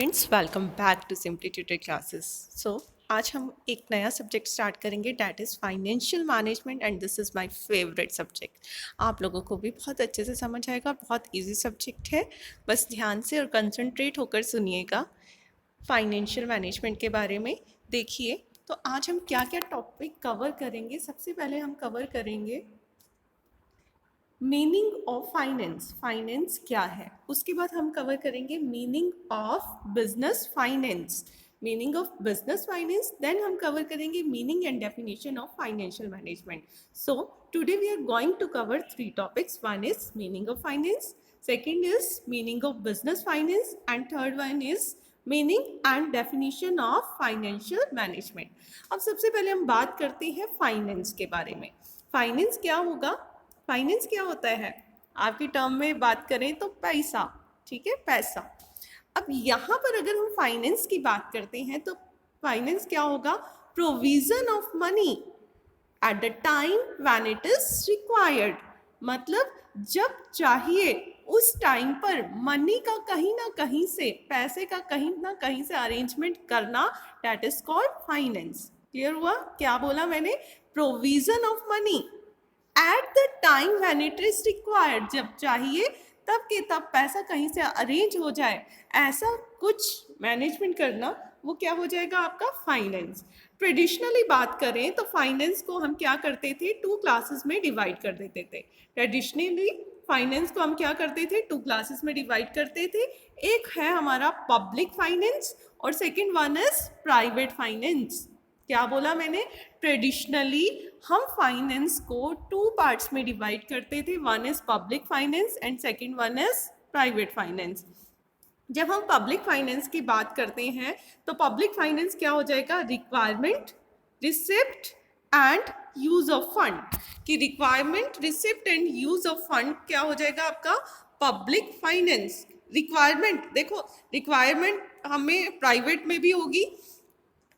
Friends, welcome back to simply tutor classes. So आज हम एक नया सब्जेक्ट स्टार्ट करेंगे, that is financial management, and this is my favourite subject. आप लोगों को भी बहुत अच्छे से समझ आएगा, बहुत इजी सब्जेक्ट है। बस ध्यान से और कंसंट्रेट होकर सुनिएगा फाइनेंशियल मैनेजमेंट के बारे में। देखिए, तो आज हम क्या क्या टॉपिक कवर करेंगे। सबसे पहले हम कवर करेंगे मीनिंग ऑफ फाइनेंस, फाइनेंस क्या है। उसके बाद हम कवर करेंगे meaning of business finance, meaning of business finance. Then हम कवर करेंगे meaning and definition of financial management. So today we are going to cover three topics. One is meaning of finance, second is meaning of business finance, and third one is meaning and definition of financial management। अब सबसे पहले हम बात करते हैं finance के बारे में। फाइनेंस क्या होगा, फाइनेंस क्या होता है, आपकी टर्म में बात करें तो पैसा, ठीक है, पैसा। अब यहाँ पर अगर हम फाइनेंस की बात करते हैं तो फाइनेंस क्या होगा, provision of money at the time when it is required. मतलब जब चाहिए उस टाइम पर मनी का कहीं ना कहीं से, पैसे का कहीं ना कहीं से अरेंजमेंट करना, that is called finance. Clear हुआ क्या बोला मैंने, provision of money at the time when it is required, जब चाहिए तब के तब पैसा कहीं से अरेंज हो जाए, ऐसा कुछ मैनेजमेंट करना, वो क्या हो जाएगा आपका फाइनेंस। ट्रेडिशनली बात करें तो फाइनेंस को हम क्या करते थे, टू क्लासेस में डिवाइड कर देते थे। ट्रेडिशनली फाइनेंस को हम क्या करते थे, टू क्लासेस में डिवाइड करते थे। एक है हमारा पब्लिक फाइनेंस और second one is private finance. क्या बोला मैंने, ट्रेडिशनली हम फाइनेंस को टू पार्ट्स में डिवाइड करते थे, one is public finance and second one is private finance. जब हम पब्लिक फाइनेंस की बात करते हैं तो पब्लिक फाइनेंस क्या हो जाएगा, requirement, receipt and use of fund. कि requirement, receipt and use of fund क्या हो जाएगा आपका पब्लिक फाइनेंस। रिक्वायरमेंट, देखो रिक्वायरमेंट हमें प्राइवेट में भी होगी,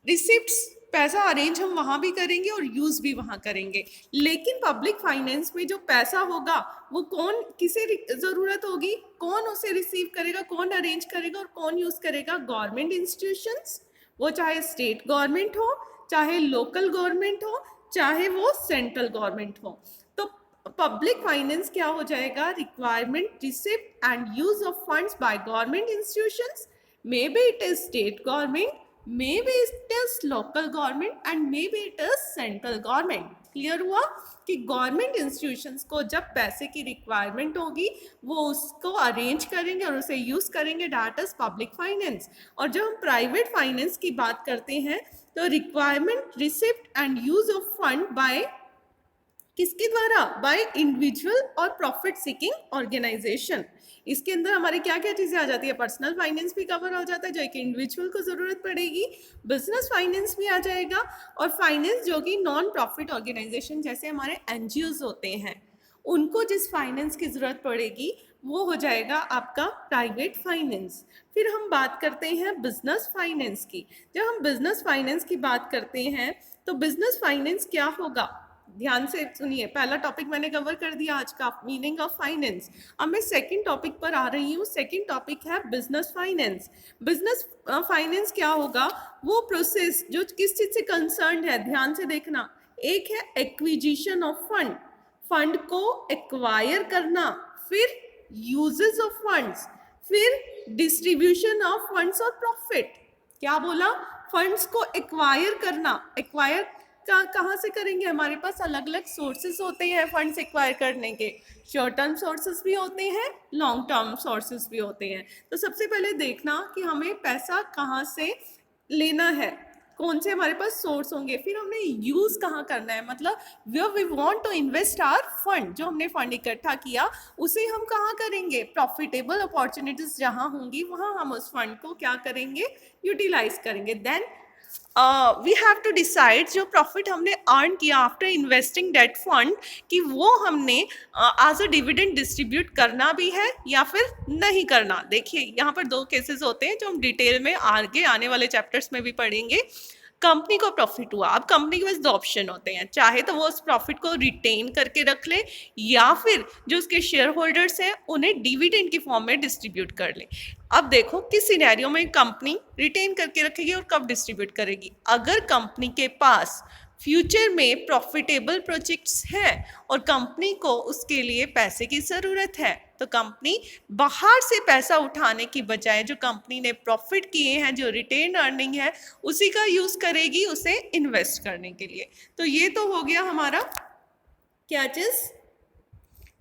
रिसिप्ट्स पैसा अरेंज हम वहाँ भी करेंगे और यूज़ भी वहाँ करेंगे। लेकिन पब्लिक फाइनेंस में जो पैसा होगा वो कौन, किसे ज़रूरत होगी, कौन उसे रिसीव करेगा, कौन अरेंज करेगा और कौन यूज़ करेगा, गवर्नमेंट इंस्टीट्यूशंस, वो चाहे स्टेट गवर्नमेंट हो, चाहे लोकल गवर्नमेंट हो, चाहे वो सेंट्रल गवर्नमेंट हो। तो पब्लिक फाइनेंस क्या हो जाएगा, requirement, receipt and use of funds by government institutions, may be it is state government, maybe it is local government and maybe it is central government। Clear हुआ कि government institutions को जब पैसे की requirement होगी वो उसको अरेंज करेंगे और उसे यूज करेंगे, दैट इज पब्लिक फाइनेंस। और जब हम प्राइवेट फाइनेंस की बात करते हैं तो requirement, receipt and use of fund by किसके द्वारा, बाय इंडिविजुअल और प्रॉफिट सीकिंग ऑर्गेनाइजेशन। इसके अंदर हमारे क्या क्या चीज़ें आ जाती है, पर्सनल फाइनेंस भी कवर हो जाता है जो एक इंडिविजुअल को ज़रूरत पड़ेगी, बिजनेस फाइनेंस भी आ जाएगा, और फाइनेंस जो कि नॉन प्रॉफिट ऑर्गेनाइजेशन जैसे हमारे एनजीओज होते हैं उनको जिस फाइनेंस की ज़रूरत पड़ेगी वो हो जाएगा आपका प्राइवेट फाइनेंस। फिर हम बात करते हैं बिजनेस फाइनेंस की। जब हम बिजनेस फाइनेंस की बात करते हैं तो बिजनेस फाइनेंस क्या होगा, ध्यान से सुनिए। पहला टॉपिक मैंने कवर कर दिया आज का, मीनिंग ऑफ फाइनेंस। अब मैं सेकंड टॉपिक पर आ रही हूँ। सेकंड टॉपिक है बिजनेस फाइनेंस। बिजनेस फाइनेंस क्या होगा, वो प्रोसेस जो किस चीज़ से कंसर्न है, ध्यान से देखना। एक है एक्विजिशन ऑफ फंड, फंड को एक्वायर करना, फिर यूजेस ऑफ फंड्स, फिर डिस्ट्रीब्यूशन ऑफ फंड्स और प्रॉफिट। क्या बोला, फंड्स को एक्वायर करना, एक्वायर कहाँ से करेंगे, हमारे पास अलग अलग सोर्सेज होते हैं फंड्स एक्वायर करने के, शॉर्ट टर्म सोर्सेज भी होते हैं, लॉन्ग टर्म सोर्सेज भी होते हैं। तो सबसे पहले देखना कि हमें पैसा कहाँ से लेना है, कौन से हमारे पास सोर्स होंगे, फिर हमने यूज़ कहाँ करना है, मतलब where we want to invest our fund, जो हमने फंड इकट्ठा किया उसे हम कहाँ करेंगे, प्रॉफिटेबल अपॉर्चुनिटीज जहाँ होंगी वहाँ हम उस फंड को क्या करेंगे, यूटिलाइज करेंगे। Then we have to decide जो प्रॉफिट हमने अर्न किया आफ्टर इन्वेस्टिंग डेट फंड, कि वो हमने एज अ डिविडेंड डिस्ट्रीब्यूट करना भी है या फिर नहीं करना। देखिए यहाँ पर दो केसेस होते हैं जो हम डिटेल में आगे आने वाले चैप्टर्स में भी पढ़ेंगे। कंपनी को प्रॉफिट हुआ, अब कंपनी के पास दो ऑप्शन होते हैं, चाहे तो वो उस प्रॉफिट को रिटेन करके रख ले या फिर जो उसके शेयर होल्डर्स हैं उन्हें डिविडेंड की फॉर्म में डिस्ट्रीब्यूट कर ले। अब देखो किस सिनेरियो में कंपनी रिटेन करके रखेगी और कब डिस्ट्रीब्यूट करेगी। अगर कंपनी के पास फ्यूचर में प्रॉफिटेबल प्रोजेक्ट्स हैं और कंपनी को उसके लिए पैसे की ज़रूरत है तो कंपनी बाहर से पैसा उठाने की बजाय जो कंपनी ने प्रॉफिट किए हैं, जो रिटेन अर्निंग है, उसी का यूज़ करेगी उसे इन्वेस्ट करने के लिए। तो ये तो हो गया हमारा क्या चीज़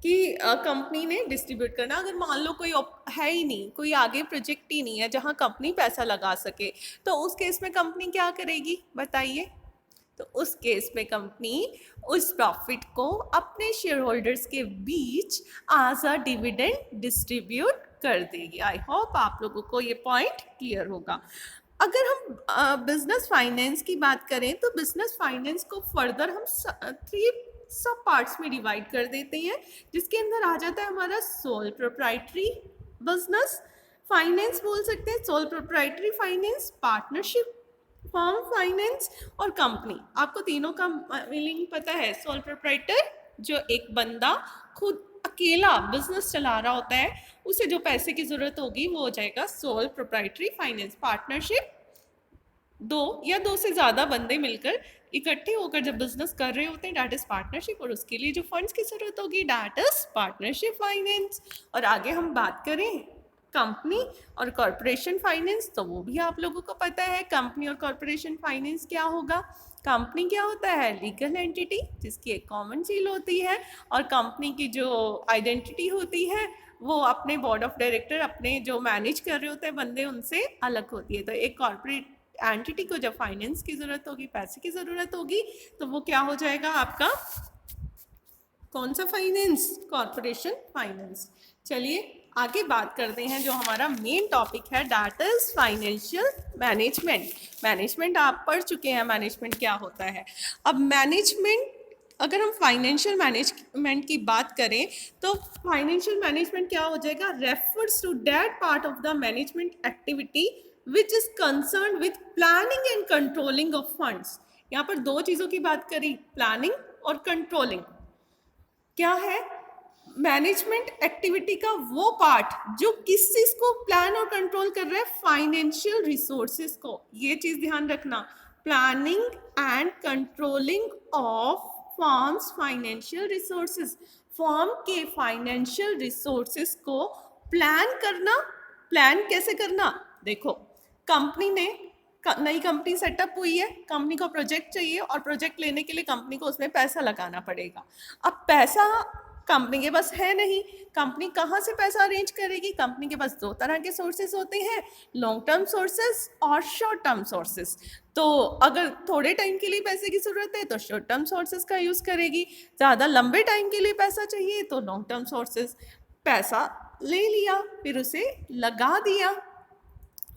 कि कंपनी ने डिस्ट्रीब्यूट करना। अगर मान लो कोई है ही नहीं, कोई आगे प्रोजेक्ट ही नहीं है जहां कंपनी पैसा लगा सके, तो उस केस में कंपनी क्या करेगी बताइए। तो उस केस में कंपनी उस प्रॉफिट को अपने शेयर होल्डर्स के बीच एज अ डिविडेंड डिस्ट्रीब्यूट कर देगी। आई होप आप लोगों को ये पॉइंट क्लियर होगा। अगर हम बिजनेस फाइनेंस की बात करें तो बिजनेस फाइनेंस को फर्दर हम 3 सब पार्ट्स में डिवाइड कर देते हैं, जिसके अंदर आ जाता है हमारा सोल प्रोप्राइटरी बिजनेस फाइनेंस बोल सकते हैं, sole proprietary finance, partnership firm finance और कंपनी। आपको तीनों का मीनिंग पता है। सोल प्रोप्राइटर जो एक बंदा खुद अकेला बिजनेस चला रहा होता है, उसे जो पैसे की जरूरत होगी वो हो जाएगा सोल प्रोप्राइटरी फाइनेंस। पार्टनरशिप दो या दो से ज़्यादा बंदे मिलकर इकट्ठे होकर जब बिजनेस कर रहे होते हैं, डैट इज पार्टनरशिप, और उसके लिए जो फंड्स की जरूरत होगी डैट इज पार्टनरशिप फाइनेंस। और आगे हम बात करें कंपनी और कॉरपोरेशन फाइनेंस, तो वो भी आप लोगों को पता है कंपनी और कॉरपोरेशन फाइनेंस क्या होगा। कंपनी क्या होता है, लीगल एंटिटी जिसकी एक कॉमन सील होती है, और कंपनी की जो आइडेंटिटी होती है वो अपने बोर्ड ऑफ डायरेक्टर, अपने जो मैनेज कर रहे होते हैं बंदे, उनसे अलग होती है। तो एक कॉर्पोरेट एंटिटी को जब फाइनेंस की ज़रूरत होगी, पैसे की ज़रूरत होगी, तो वो क्या हो जाएगा आपका, कौन सा फाइनेंस, कॉर्पोरेशन फाइनेंस। चलिए आगे बात करते हैं जो हमारा मेन टॉपिक है, that is financial management. Management आप पढ़ चुके हैं, मैनेजमेंट क्या होता है। अब मैनेजमेंट, अगर हम फाइनेंशियल मैनेजमेंट की बात करें तो फाइनेंशियल मैनेजमेंट क्या हो जाएगा, refers to that part of the management activity which is concern with planning and controlling of funds. यहाँ पर दो चीज़ों की बात करी, प्लानिंग और कंट्रोलिंग। क्या है, मैनेजमेंट एक्टिविटी का वो पार्ट जो किस चीज को प्लान और कंट्रोल कर रहा है, फाइनेंशियल रिसोर्सेज को। ये चीज ध्यान रखना, planning and controlling of firms financial resources. Firm के फाइनेंशियल रिसोर्सेज को प्लान करना। प्लान कैसे करना, देखो कंपनी ने नई कंपनी सेटअप हुई है, कंपनी को प्रोजेक्ट चाहिए और प्रोजेक्ट लेने के लिए कंपनी को उसमें पैसा लगाना पड़ेगा। अब पैसा कंपनी के पास है नहीं, कंपनी कहाँ से पैसा अरेंज करेगी। कंपनी के पास दो तरह के सोर्सेज होते हैं, लॉन्ग टर्म सोर्सेज और शॉर्ट टर्म सोर्सेज। तो अगर थोड़े टाइम के लिए पैसे की ज़रूरत है तो शॉर्ट टर्म सोर्सेज का यूज़ करेगी, ज़्यादा लंबे टाइम के लिए पैसा चाहिए तो लॉन्ग टर्म सोर्सेज। पैसा ले लिया, फिर उसे लगा दिया,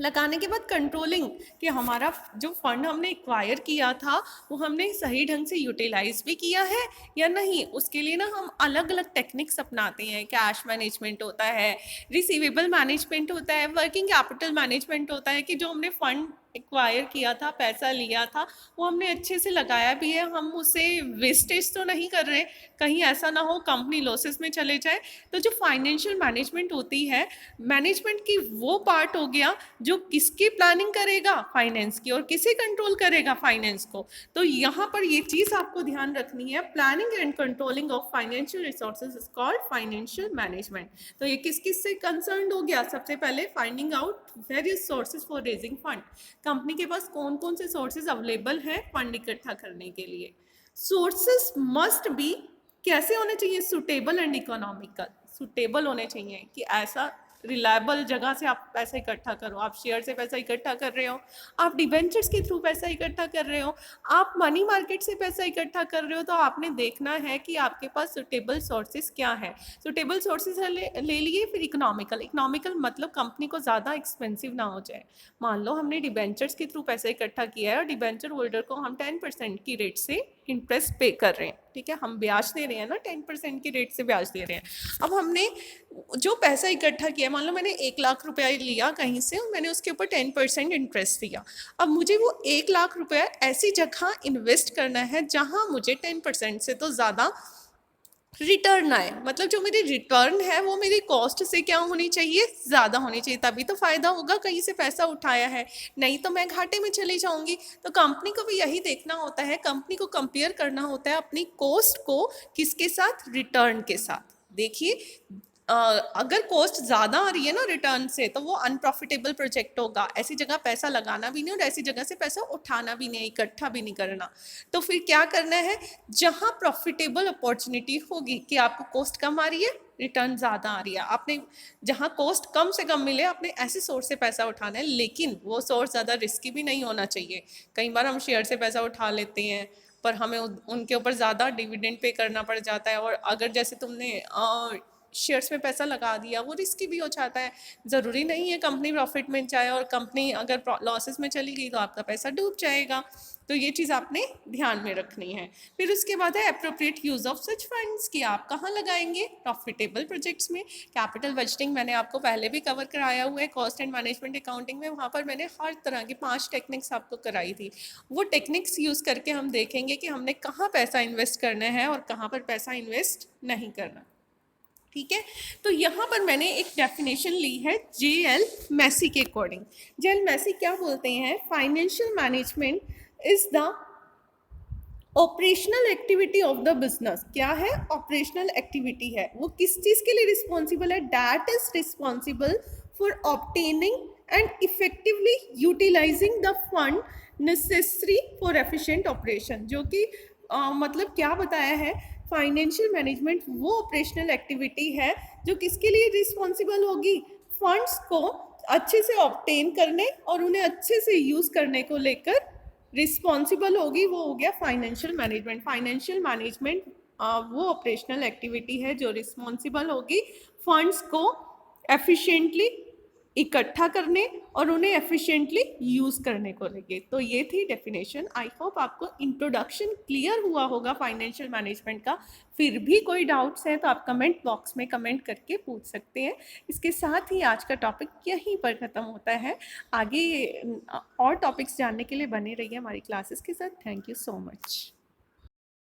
लगाने के बाद कंट्रोलिंग कि हमारा जो फंड हमने एक्वायर किया था वो हमने सही ढंग से यूटिलाइज भी किया है या नहीं। उसके लिए ना हम अलग अलग टेक्निक्स अपनाते हैं, कैश मैनेजमेंट होता है, रिसीवेबल मैनेजमेंट होता है, वर्किंग कैपिटल मैनेजमेंट होता है कि जो हमने फंड एक्वायर किया था, पैसा लिया था, वो हमने अच्छे से लगाया भी है, हम उसे वेस्टेज तो नहीं कर रहे, कहीं ऐसा ना हो कंपनी लॉसेस में चले जाए। तो जो फाइनेंशियल मैनेजमेंट होती है, मैनेजमेंट की वो पार्ट हो गया जो किसकी प्लानिंग करेगा, फाइनेंस की, और किसे कंट्रोल करेगा, फाइनेंस को। तो यहाँ पर ये चीज़ आपको ध्यान रखनी है, planning and controlling of financial resources is called financial management. तो ये किस किस से कंसर्न हो गया, सबसे पहले finding out various sources for raising fund. Company के पास कौन कौन से सोर्सेज अवेलेबल हैं फंड इकट्ठा करने के लिए। सोर्सेज मस्ट बी कैसे होने चाहिए, सुटेबल एंड इकोनॉमिकल। सुटेबल होने चाहिए कि ऐसा रिलायबल जगह से आप पैसा इकट्ठा करो। आप शेयर से पैसा इकट्ठा कर रहे हो, आप डिबेंचर्स के थ्रू पैसा इकट्ठा कर रहे हो, आप मनी मार्केट से पैसा इकट्ठा कर रहे हो, तो आपने देखना है कि आपके पास सुटेबल सोर्सेज क्या है। सुटेबल सोर्सेज ले लिए, फिर इकोनॉमिकल। इकोनॉमिकल मतलब कंपनी को ज़्यादा एक्सपेंसिव ना हो जाए। मान लो हमने डिबेंचर्स के थ्रू पैसा इकट्ठा किया है और डिबेंचर होल्डर को हम 10% की रेट से इंटरेस्ट पे कर रहे हैं, ठीक है, हम ब्याज दे रहे हैं ना, 10% की रेट से ब्याज दे रहे हैं। अब हमने जो पैसा इकट्ठा किया, मान लो मैंने 1 लाख रुपया लिया कहीं से और मैंने उसके ऊपर 10% इंटरेस्ट दिया। अब मुझे वो 1 लाख रुपया ऐसी जगह इन्वेस्ट करना है जहाँ मुझे 10% से तो ज़्यादा रिटर्न आए, मतलब जो मेरी रिटर्न है वो मेरी कॉस्ट से क्या होनी चाहिए, ज़्यादा होनी चाहिए, तभी तो फ़ायदा होगा। कहीं से पैसा उठाया है, नहीं तो मैं घाटे में चली जाऊंगी। तो कंपनी को भी यही देखना होता है, कंपनी को कंपेयर करना होता है अपनी कॉस्ट को किसके साथ, रिटर्न के साथ। देखिए अगर कॉस्ट ज़्यादा आ रही है ना रिटर्न से, तो वो अनप्रॉफिटेबल प्रोजेक्ट होगा। ऐसी जगह पैसा लगाना भी नहीं और ऐसी जगह से पैसा उठाना भी नहीं, इकट्ठा भी नहीं करना। तो फिर क्या करना है, जहाँ प्रॉफिटेबल अपॉर्चुनिटी होगी कि आपको कॉस्ट कम आ रही है, रिटर्न ज़्यादा आ रही है, आपने जहाँ कॉस्ट कम से कम मिले आपने ऐसे सोर्स से पैसा उठाना है, लेकिन वो सोर्स ज़्यादा रिस्की भी नहीं होना चाहिए। कई बार हम शेयर से पैसा उठा लेते हैं पर हमें उनके ऊपर ज़्यादा डिविडेंड पे करना पड़ जाता है, और अगर जैसे तुमने शेयर्स में पैसा लगा दिया, वो रिस्की भी हो जाता है। ज़रूरी नहीं है कंपनी प्रॉफिट में जाए, और कंपनी अगर लॉसेस में चली गई तो आपका पैसा डूब जाएगा। तो ये चीज़ आपने ध्यान में रखनी है। फिर उसके बाद है appropriate use of such funds, कि आप कहाँ लगाएंगे, प्रॉफिटेबल प्रोजेक्ट्स में। कैपिटल बजटिंग मैंने आपको पहले भी कवर कराया हुआ है, कॉस्ट एंड मैनेजमेंट अकाउंटिंग में, वहाँ पर मैंने हर तरह की 5 टेक्निक्स आपको कराई थी। वो टेक्निक्स यूज़ करके हम देखेंगे कि हमने कहाँ पैसा इन्वेस्ट करना है और कहाँ पर पैसा इन्वेस्ट नहीं करना, ठीक है। तो यहाँ पर मैंने एक डेफिनेशन ली है जे.एल. मैसी के अकॉर्डिंग। जे.एल. मैसी क्या बोलते हैं, financial management is the operational activity of the business. क्या है, ऑपरेशनल एक्टिविटी है। वो किस चीज़ के लिए रिस्पॉन्सिबल है, that is responsible for obtaining and effectively utilising the fund necessary for efficient operation. जो कि मतलब क्या बताया है, फाइनेंशियल मैनेजमेंट वो ऑपरेशनल एक्टिविटी है जो किसके लिए रिस्पॉन्सिबल होगी, फंड्स को अच्छे से ऑब्टेन करने और उन्हें अच्छे से यूज़ करने को लेकर रिस्पॉन्सिबल होगी। वो हो गया फाइनेंशियल मैनेजमेंट। फाइनेंशियल मैनेजमेंट वो ऑपरेशनल एक्टिविटी है जो रिस्पॉन्सिबल होगी फंड्स को एफिशिएंटली इकट्ठा करने और उन्हें एफिशिएंटली यूज़ करने को लेके। तो ये थी डेफिनेशन। आई होप आपको इंट्रोडक्शन क्लियर हुआ होगा फाइनेंशियल मैनेजमेंट का। फिर भी कोई डाउट्स हैं तो आप कमेंट बॉक्स में कमेंट करके पूछ सकते हैं। इसके साथ ही आज का टॉपिक यहीं पर ख़त्म होता है। आगे और टॉपिक्स जानने के लिए बने रहिए हमारी क्लासेस के साथ। Thank you so much.